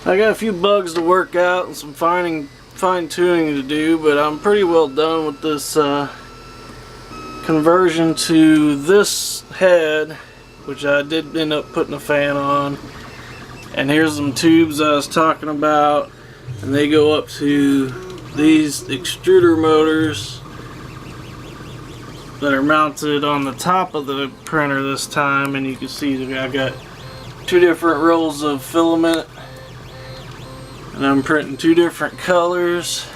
I got a few bugs to work out and some fine tuning to do, but I'm pretty well done with this conversion to this head, which I did end up putting a fan on. And here's some tubes I was talking about, and they go up to these extruder motors that are mounted on the top of the printer this time, and you can see that I got two different rolls of filament, and I'm printing two different colors.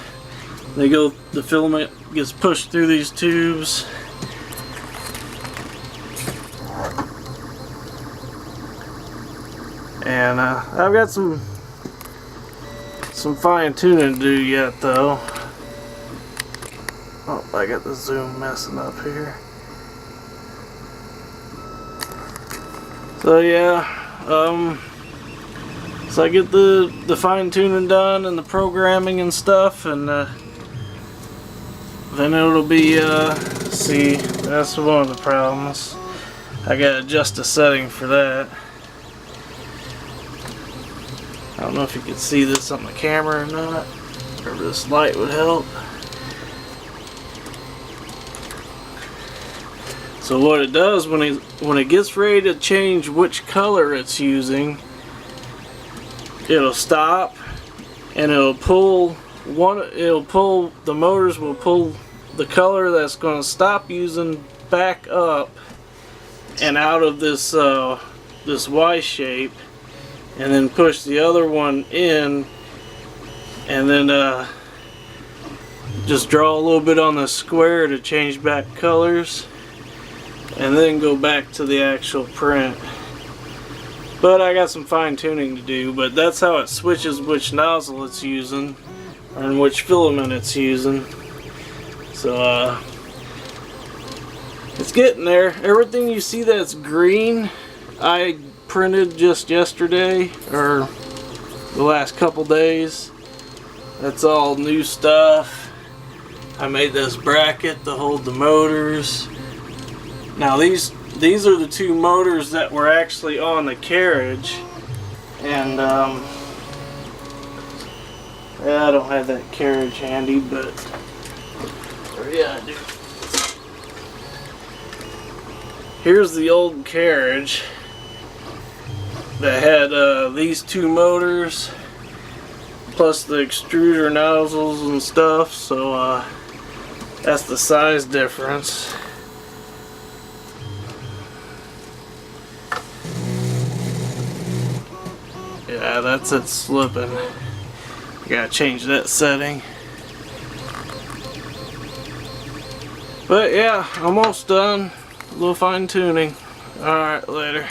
The filament gets pushed through these tubes, and I've got some fine tuning to do yet though. Oh, I got the zoom messing up here. So yeah, so I get the fine tuning done and the programming and stuff, and then it'll be see, that's one of the problems. I gotta adjust the setting for that. I don't know if you can see this on the camera or not, or this light would help. So what it does when it gets ready to change which color it's using, it'll stop and the motors will pull the color that's going to stop using back up and out of this this Y shape, and then push the other one in, and then just draw a little bit on the square to change back colors, and then go back to the actual print. But I got some fine tuning to do, but that's how it switches which nozzle it's using and which filament it's using. So it's getting there. Everything you see that's green, I printed just yesterday or the last couple days. That's all new stuff. I made this bracket to hold the motors. Now these are the two motors that were actually on the carriage, and yeah, I don't have that carriage handy, but yeah, I do. Here's the old carriage that had these two motors plus the extruder nozzles and stuff, so that's the size difference. Yeah, that's it slipping. Gotta change that setting. But yeah, almost done. A little fine tuning. Alright, later.